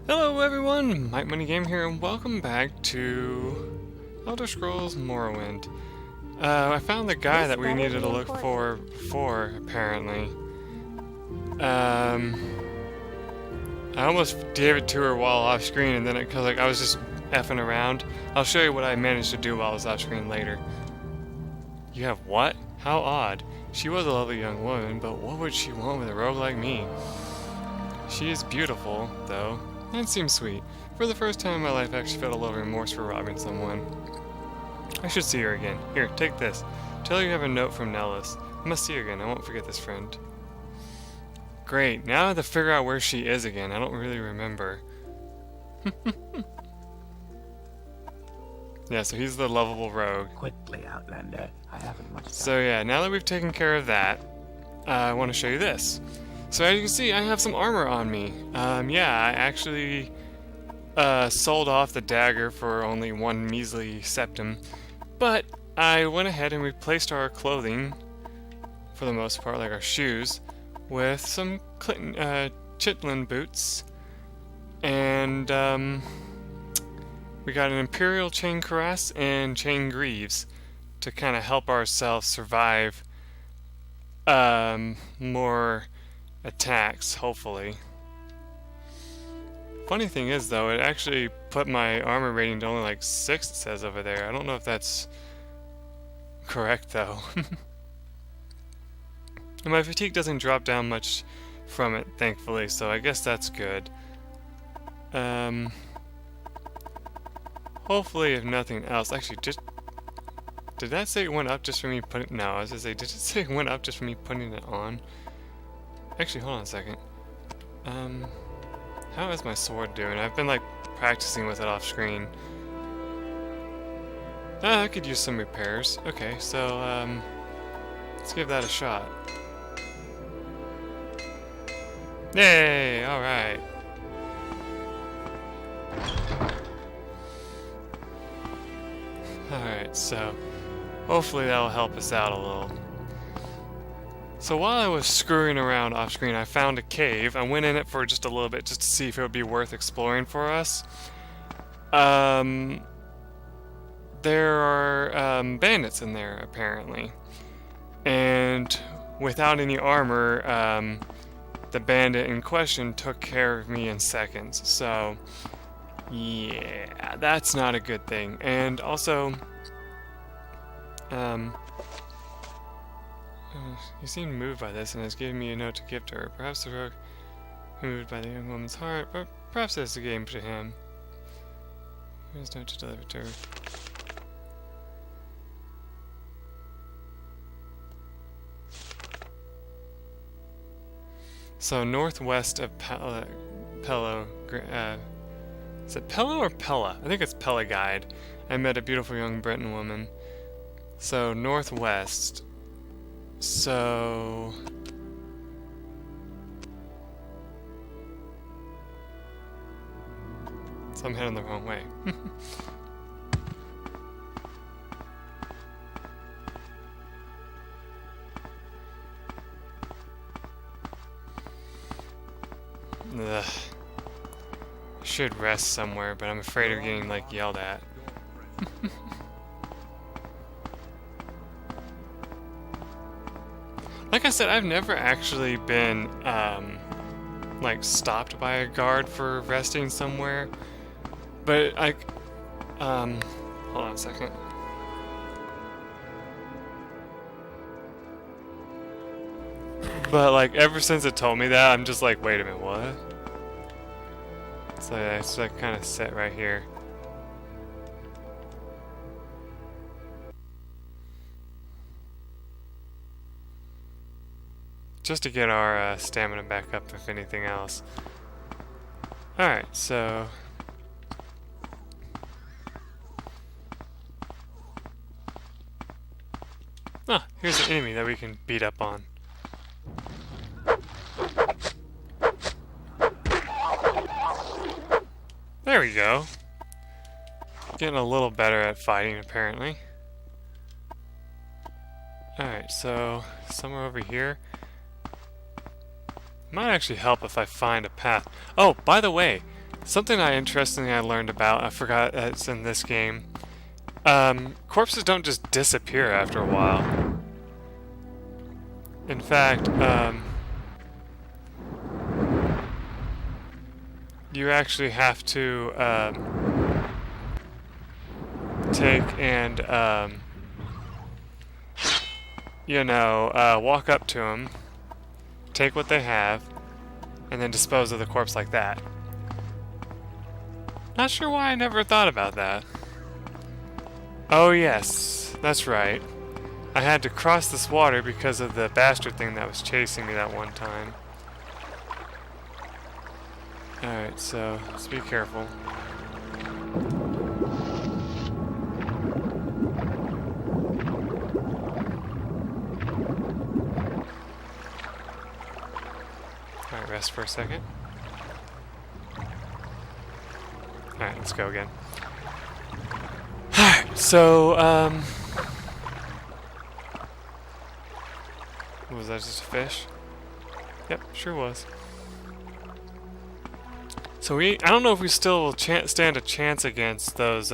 Hello everyone, MikeMoneyGMR here, and welcome back to Elder Scrolls Morrowind. I found the guy that we needed to look for before, apparently. I almost gave it to her while off screen, and then because I was just effing around. I'll show you what I managed to do while I was off screen later. You have what? How odd. She was a lovely young woman, but what would she want with a rogue like me? She is beautiful, though, and seems sweet. For the first time in my life, I actually felt a little remorse for robbing someone. I should see her again. Here, take this. Tell her you have a note from Nellis. I must see her again. I won't forget this friend. Great. Now I have to figure out where she is again. I don't really remember. Yeah, so he's the lovable rogue. Quickly, Outlander. I haven't much time. So yeah, now that we've taken care of that, I want to show you this. So as you can see, I have some armor on me. Yeah, I actually sold off the dagger for only one measly septim, but I went ahead and replaced our clothing, for the most part, like our shoes, with some chitlin boots, and we got an imperial chain cuirass and chain greaves to kind of help ourselves survive more attacks, hopefully. Funny thing is, though, it actually put my armor rating to only like 6, it says over there. I don't know if that's correct, though. And my fatigue doesn't drop down much from it, thankfully, so I guess that's good. Hopefully, if nothing else, actually, did that say it went up just for me putting? No, I was gonna say, did it say it went up just for me putting it on? Actually, hold on a second. How is my sword doing? I've been like practicing with it off screen. I could use some repairs. Okay, so let's give that a shot. Yay! All right. All right, so hopefully that'll help us out a little. So while I was screwing around off screen, I found a cave. I went in it for just a little bit just to see if it would be worth exploring for us. There are bandits in there, apparently. And without any armor, the bandit in question took care of me in seconds. So, yeah, that's not a good thing. And also, he seemed moved by this and has given me a note to give to her. Perhaps the rogue moved by the young woman's heart, but perhaps it's a game to him. Here's a note to deliver to her. So northwest of Pello, is it Pello or Pella? I think it's Pella Guide. I met a beautiful young Breton woman. So northwest. So I'm heading the wrong way. Ugh. I should rest somewhere, but I'm afraid of getting like yelled at. Like I said, I've never actually been like stopped by a guard for resting somewhere, but hold on a second. But like ever since it told me that, I'm just like, wait a minute, what? So yeah, it's like kind of set right here. Just to get our stamina back up, if anything else. Alright, so here's an enemy that we can beat up on. There we go. Getting a little better at fighting, apparently. Alright, so somewhere over here. Might actually help if I find a path. Oh, by the way, Something interestingly I learned about, I forgot it's in this game. Corpses don't just disappear after a while. In fact, you actually have to take and walk up to them, take what they have, and then dispose of the corpse like that. Not sure why I never thought about that. Oh yes, that's right. I had to cross this water because of the bastard thing that was chasing me that one time. Alright, so let's be careful. Alright, rest for a second. Alright, let's go again. Alright, so, was that just a fish? Yep, sure was. So I don't know if we still will stand a chance against those,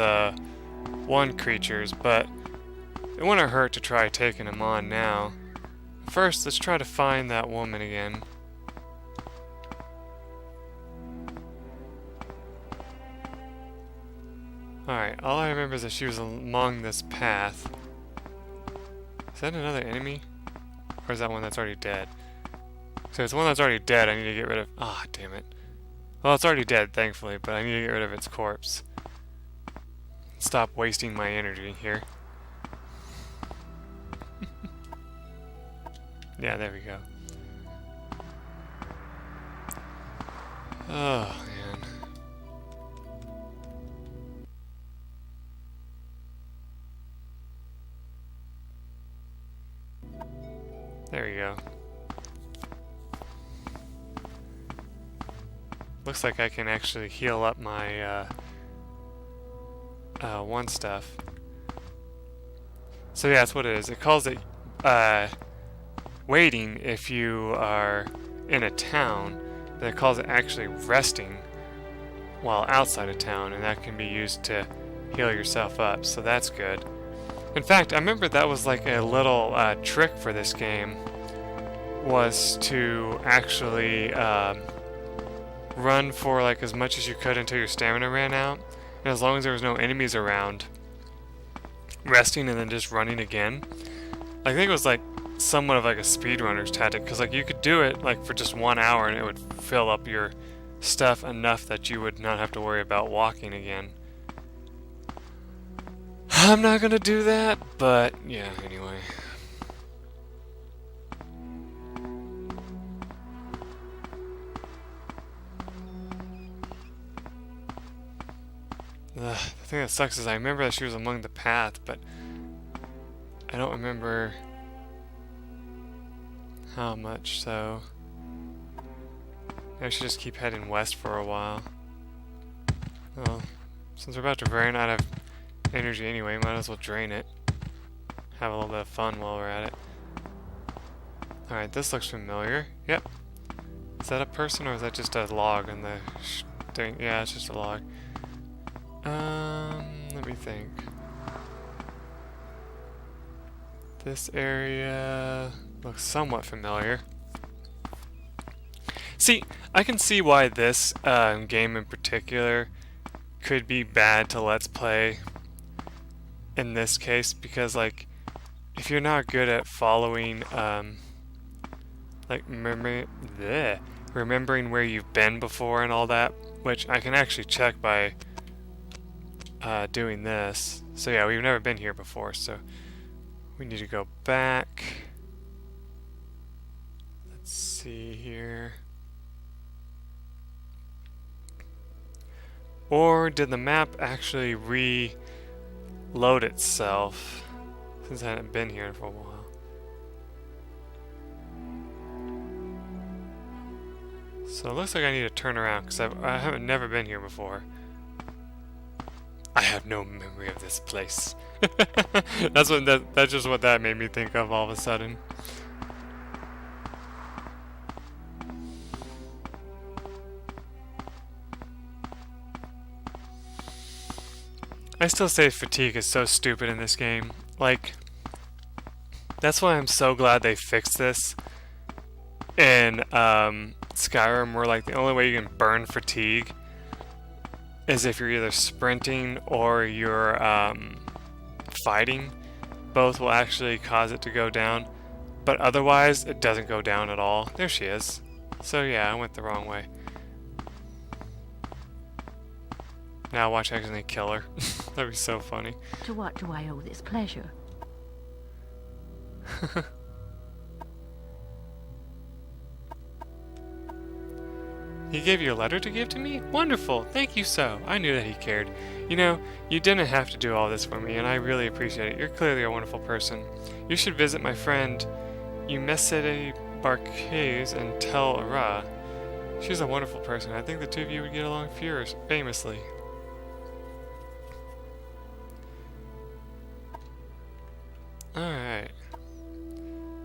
one creatures, but it wouldn't hurt to try taking them on now. First, let's try to find that woman again. Alright, all I remember is that she was along this path. Is that another enemy? Or is that one that's already dead? So it's the one that's already dead I need to get rid of. Ah, damn it. Well, it's already dead, thankfully, but I need to get rid of its corpse. Stop wasting my energy here. Yeah, there we go. Oh, man. There we go. Looks like I can actually heal up my one stuff. So yeah, that's what it is. It calls it waiting if you are in a town. Then it calls it actually resting while outside of town, and that can be used to heal yourself up. So that's good. In fact, I remember that was like a little trick for this game, was to actually run for like as much as you could until your stamina ran out, and as long as there was no enemies around, resting and then just running again. I think it was like somewhat of like a speedrunner's tactic, because like you could do it like for just 1 hour and it would fill up your stuff enough that you would not have to worry about walking again. I'm not gonna do that, but yeah, anyway. The thing that sucks is I remember that she was among the path, but I don't remember how much, so maybe I should just keep heading west for a while. Well, since we're about to run out of energy anyway, might as well drain it. Have a little bit of fun while we're at it. Alright, this looks familiar. Yep. Is that a person or is that just a log on the thing? Yeah, it's just a log. Let me think. This area looks somewhat familiar. See, I can see why this game in particular could be bad to Let's Play in this case, because like if you're not good at following like remembering where you've been before and all that, which I can actually check by doing this. So yeah, we've never been here before, so we need to go back. Let's see here. Or did the map actually reload itself since I hadn't been here for a while? So it looks like I need to turn around because I haven't never been here before. I have no memory of this place. That's just what that made me think of all of a sudden. I still say fatigue is so stupid in this game. Like, that's why I'm so glad they fixed this in Skyrim, where like the only way you can burn fatigue is if you're either sprinting or you're fighting. Both will actually cause it to go down, but otherwise it doesn't go down at all. There she is. So yeah, I went the wrong way. Now watch I accidentally kill her. That'd be so funny. To what do I owe this pleasure? He gave you a letter to give to me? Wonderful! Thank you so. I knew that he cared. You know, you didn't have to do all this for me, and I really appreciate it. You're clearly a wonderful person. You should visit my friend Umesede Barques and tell Ara. She's a wonderful person. I think the two of you would get along famously. Alright.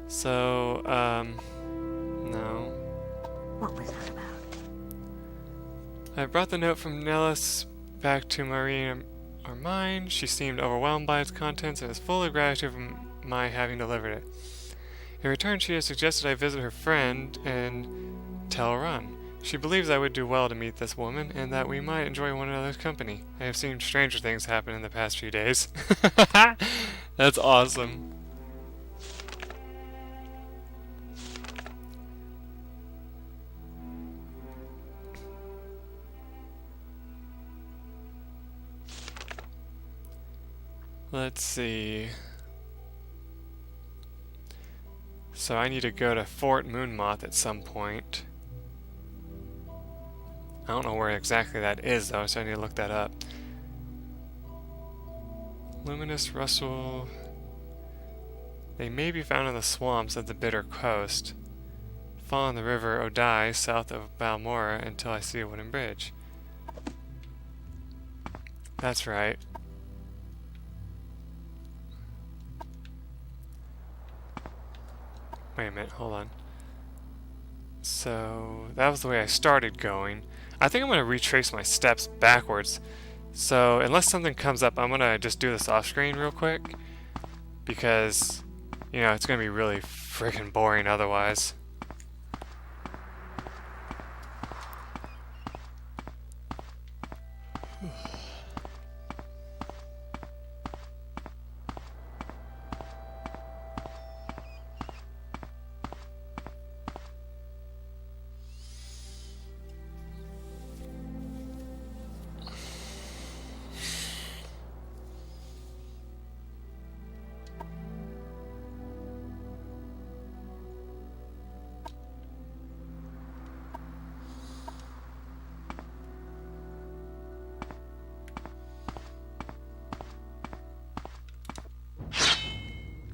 So, no. What was that about? I brought the note from Nellis back to Marie Armine. She seemed overwhelmed by its contents and is full of gratitude for my having delivered it. In return, she has suggested I visit her friend and tell Run. She believes I would do well to meet this woman and that we might enjoy one another's company. I have seen stranger things happen in the past few days. That's awesome. Let's see. So I need to go to Fort Moonmoth at some point. I don't know where exactly that is though, so I need to look that up. Luminous Rustle. They may be found in the swamps at the Bitter Coast. Fall in the river Odai south of Balmora until I see a wooden bridge. That's right. Wait a minute, hold on. So, that was the way I started going. I think I'm going to retrace my steps backwards. So, unless something comes up, I'm going to just do this off screen real quick. Because, you know, it's going to be really freaking boring otherwise.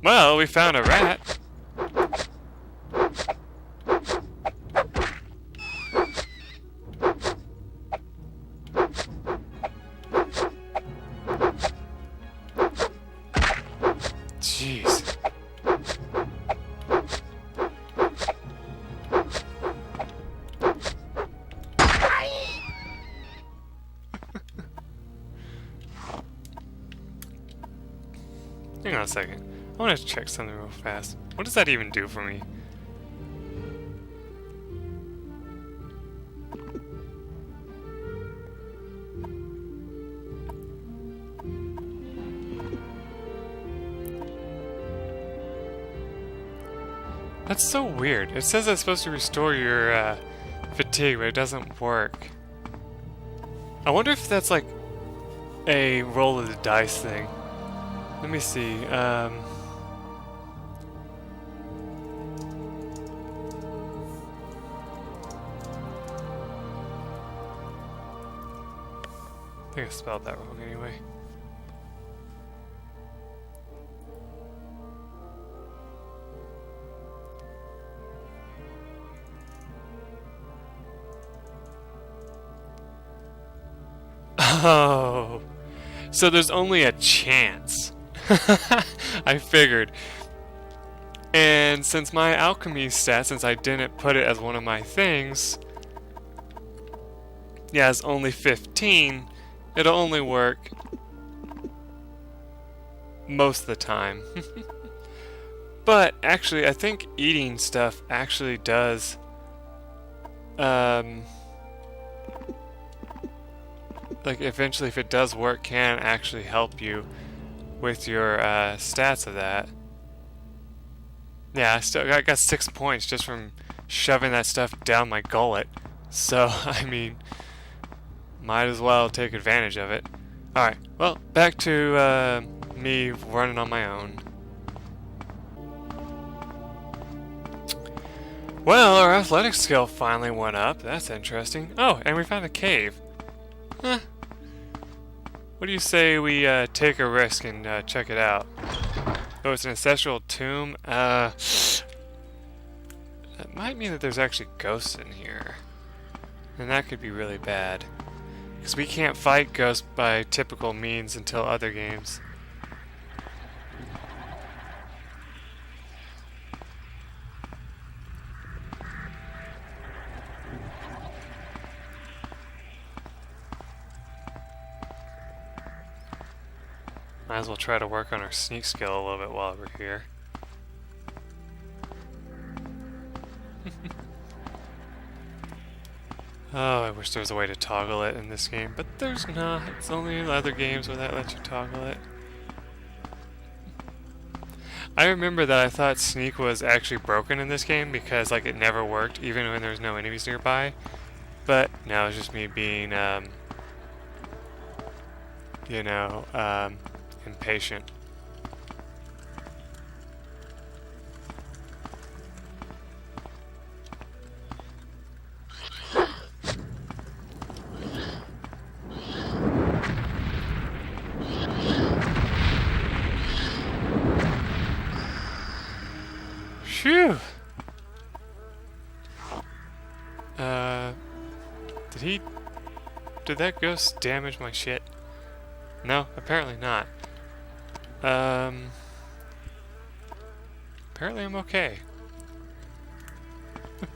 Well, we found a rat. Jeez. Hang on a second. I want to check something real fast. What does that even do for me? That's so weird. It says it's supposed to restore your fatigue, but it doesn't work. I wonder if that's like a roll of the dice thing. Let me see. I think I spelled that wrong anyway. Oh, so there's only a chance. I figured. And since my alchemy stat, since I didn't put it as one of my things, yeah, it's only 15. It'll only work most of the time. But actually, I think eating stuff actually does like eventually, if it does work, can actually help you with your stats of that. Yeah, I got 6 points just from shoving that stuff down my gullet. So, I mean, might as well take advantage of it. Alright, well, back to me running on my own. Well, our athletics skill finally went up. That's interesting. Oh, and we found a cave. Huh. What do you say we take a risk and check it out? Oh, it's an ancestral tomb. That might mean that there's actually ghosts in here. And that could be really bad. Because we can't fight ghosts by typical means until other games. Might as well try to work on our sneak skill a little bit while we're here. Oh, I wish there was a way to toggle it in this game, but there's not. It's only in other games where that lets you toggle it. I remember that I thought sneak was actually broken in this game because like it never worked even when there was no enemies nearby. But no, it's just me being impatient. Phew! Did that ghost damage my shit? No, apparently not. Apparently I'm okay.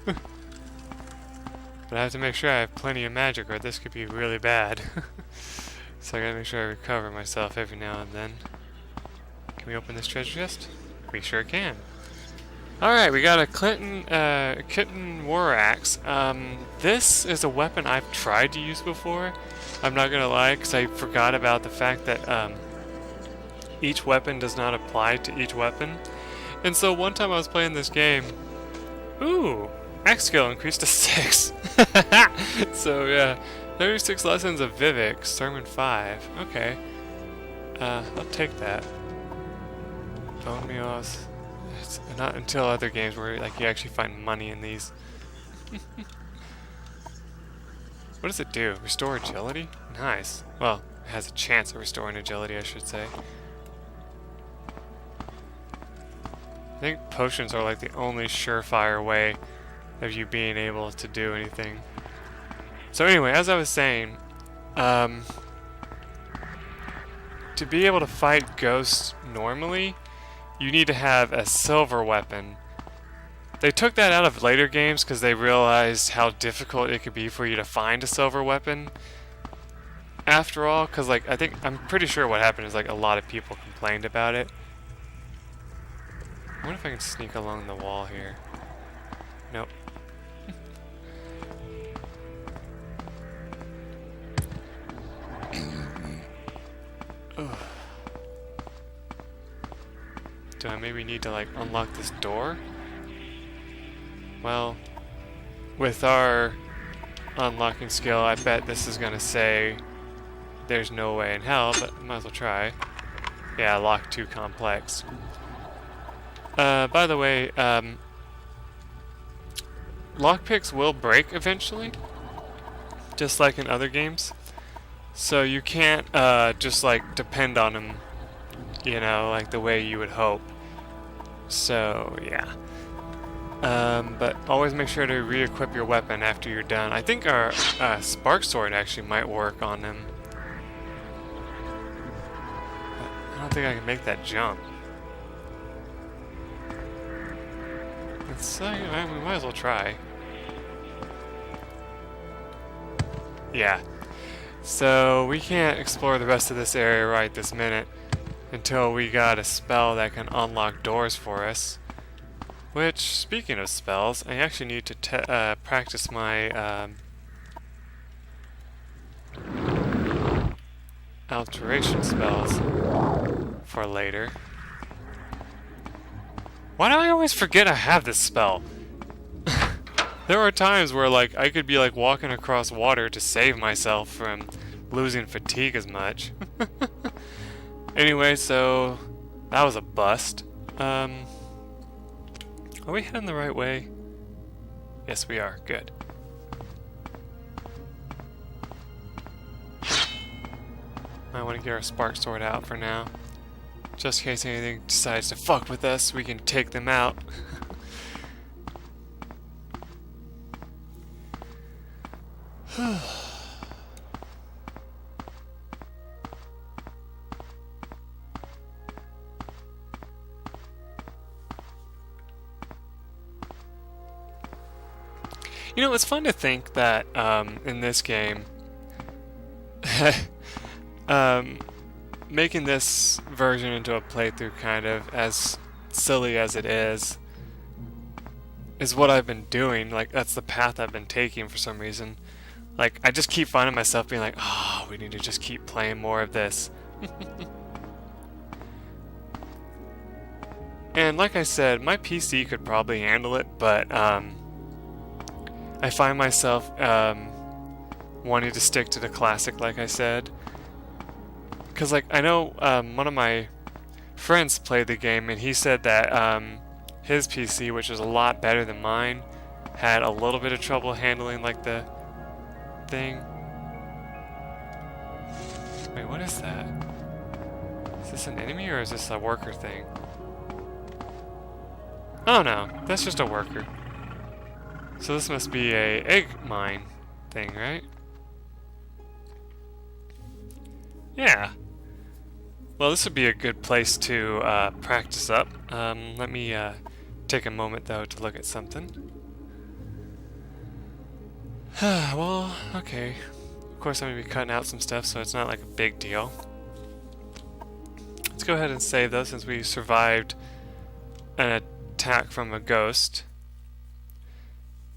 But I have to make sure I have plenty of magic or this could be really bad. So I gotta make sure I recover myself every now and then. Can we open this treasure chest? We sure can. Alright, we got a kitten war axe. This is a weapon I've tried to use before. I'm not gonna lie, because I forgot about the fact that each weapon does not apply to each weapon. And so one time I was playing this game. Ooh! Axe skill increased to 6. So yeah, 36 lessons of Vivek, Sermon 5. Okay. I'll take that. Bone meals. It's not until other games where like you actually find money in these. What does it do? Restore agility? Nice. Well, it has a chance of restoring agility, I should say. I think potions are like the only surefire way of you being able to do anything. So anyway, as I was saying, to be able to fight ghosts normally, you need to have a silver weapon. They took that out of later games because they realized how difficult it could be for you to find a silver weapon. After all, because like I'm pretty sure what happened is like a lot of people complained about it. I wonder if I can sneak along the wall here. Nope. Do I maybe need to like unlock this door? Well, with our unlocking skill, I bet this is gonna say there's no way in hell, but might as well try. Yeah, lock too complex. By the way, lockpicks will break eventually, just like in other games. So you can't just like depend on them, you know, like the way you would hope. So yeah. But always make sure to re-equip your weapon after you're done. I think our spark sword actually might work on them. But I don't think I can make that jump. Let's we might as well try. Yeah. So we can't explore the rest of this area right this minute. until we got a spell that can unlock doors for us. Which, speaking of spells, I actually need to practice my alteration spells for later. Why do I always forget I have this spell? There are times where like I could be like walking across water to save myself from losing fatigue as much. Anyway, so that was a bust. Are we heading the right way? Yes, we are. Good. I want to get our spark sword out for now. Just in case anything decides to fuck with us, we can take them out. You know, it's fun to think that in this game, making this version into a playthrough, kind of as silly as it is what I've been doing. Like, that's the path I've been taking for some reason. Like, I just keep finding myself being like, oh, we need to just keep playing more of this. And like I said, my PC could probably handle it, but I find myself wanting to stick to the classic, like I said. Because, like, I know one of my friends played the game, and he said that his PC, which is a lot better than mine, had a little bit of trouble handling, like, the thing. Wait, what is that? Is this an enemy, or is this a worker thing? Oh, no. That's just a worker. So this must be a egg mine thing, right? Yeah. Well, this would be a good place to practice up. Let me take a moment, though, to look at something. Well, okay. Of course, I'm going to be cutting out some stuff, so it's not like a big deal. Let's go ahead and save, though, since we survived an attack from a ghost.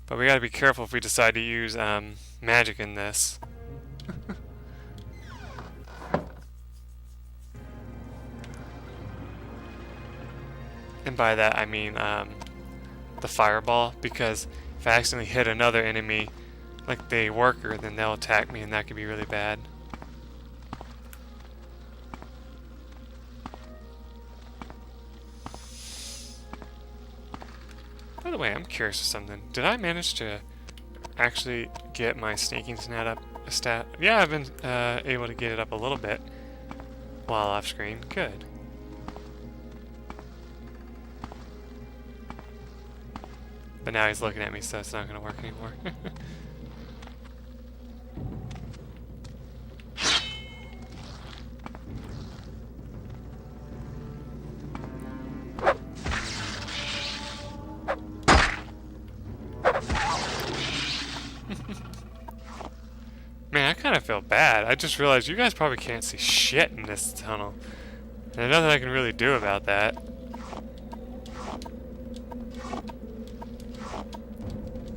But we gotta be careful if we decide to use magic in this. And by that I mean the fireball, because if I accidentally hit another enemy, like the worker, then they'll attack me and that could be really bad. By the way, I'm curious of something. Did I manage to actually get my sneaking stat up? Yeah, I've been able to get it up a little bit while off screen. Good. But now he's looking at me, so it's not going to work anymore. Man, I kind of feel bad. I just realized you guys probably can't see shit in this tunnel. And there's nothing I can really do about that.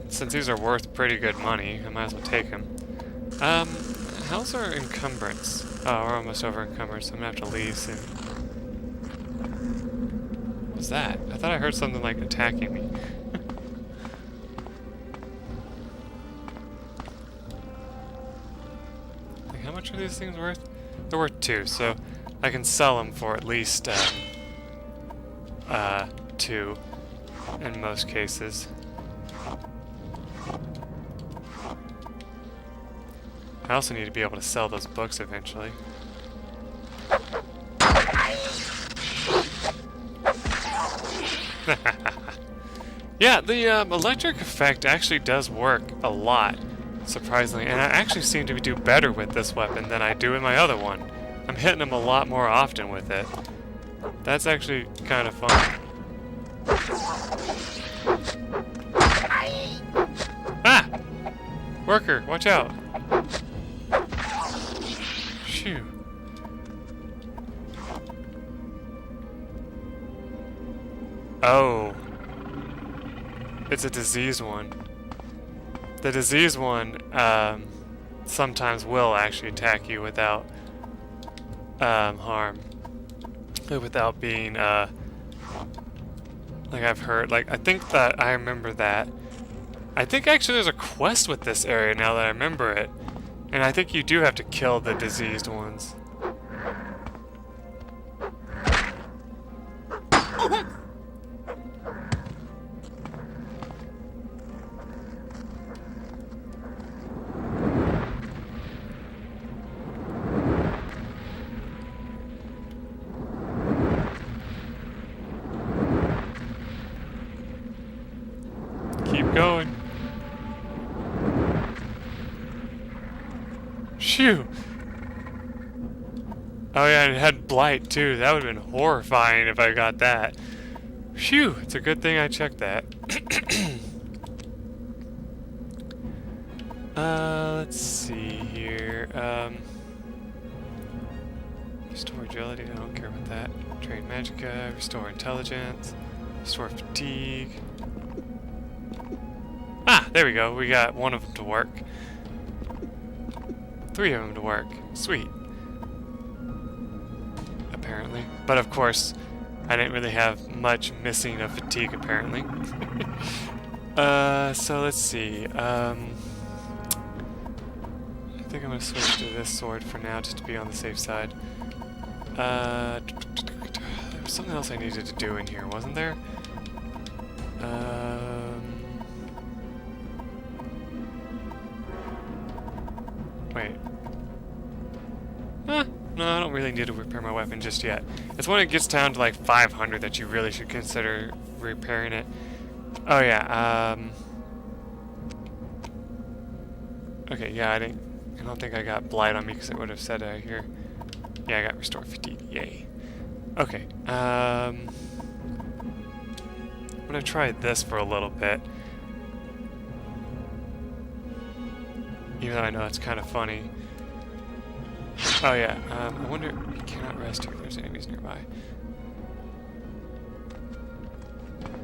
Since these are worth pretty good money, I might as well take them. How's our encumbrance? Oh, we're almost over encumbered, so I'm gonna have to leave soon. What's that? I thought I heard something like attacking me. How much are these things worth? They're worth 2, so I can sell them for at least 2 in most cases. I also need to be able to sell those books eventually. Yeah, the electric effect actually does work a lot, surprisingly, and I actually seem to do better with this weapon than I do with my other one. I'm hitting them a lot more often with it. That's actually kind of fun. Ah! Worker, watch out! Shoo. Oh. It's a diseased one. The diseased one sometimes will actually attack you without harm. Without being, like I've heard. Like, I think that I remember that. I think actually there's a quest with this area now that I remember it. And I think you do have to kill the diseased ones. Keep going. Phew. Oh yeah, and it had blight too. That would have been horrifying if I got that. Phew, it's a good thing I checked that. Let's see here. Restore agility, I don't care about that. Train magicka, restore intelligence, restore fatigue. Ah, there we go. We got one of them to work. 3 of them to work. Sweet. Apparently. But of course, I didn't really have much missing of fatigue, apparently. So let's see. I think I'm going to switch to this sword for now, just to be on the safe side. There was something else I needed to do in here, wasn't there? Wait. No, I don't really need to repair my weapon just yet. It's when it gets down to like 500 that you really should consider repairing it. Oh yeah, okay, yeah, I don't think I got blight on me because it would have said here. Yeah, I got restore fatigue, yay. Okay, I'm gonna try this for a little bit. Even though I know it's kind of funny. Oh yeah, I wonder, you cannot rest here if there's enemies nearby.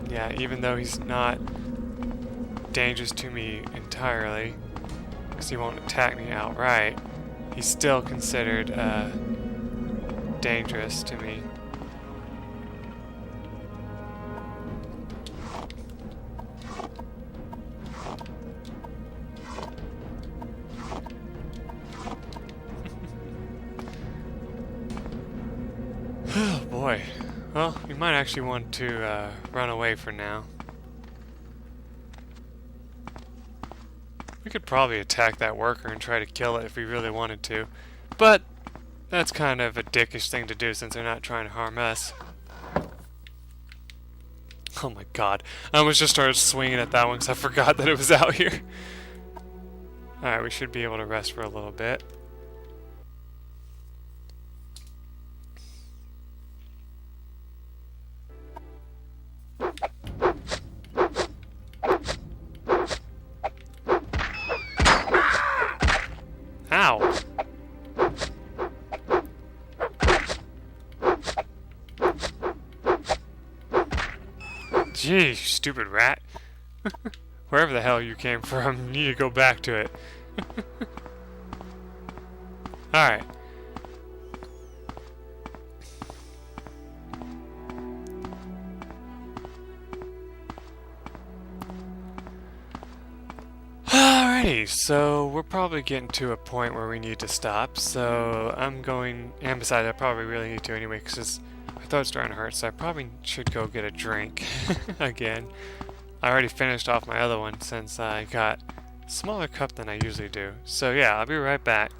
Yeah, even though he's not dangerous to me entirely, because he won't attack me outright, he's still considered dangerous to me. Oh boy. Well, you might actually want to run away for now. We could probably attack that worker and try to kill it if we really wanted to. But that's kind of a dickish thing to do since they're not trying to harm us. Oh my god. I almost just started swinging at that one because I forgot that it was out here. Alright, we should be able to rest for a little bit. Ow! Gee, stupid rat. Wherever the hell you came from, you need to go back to it. Alright. Alrighty, so we're probably getting to a point where we need to stop, so I'm going, and besides I probably really need to anyway, because my throat's starting to hurt, so I probably should go get a drink again. I already finished off my other one since I got a smaller cup than I usually do. So yeah, I'll be right back.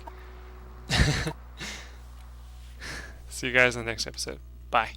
See you guys in the next episode. Bye.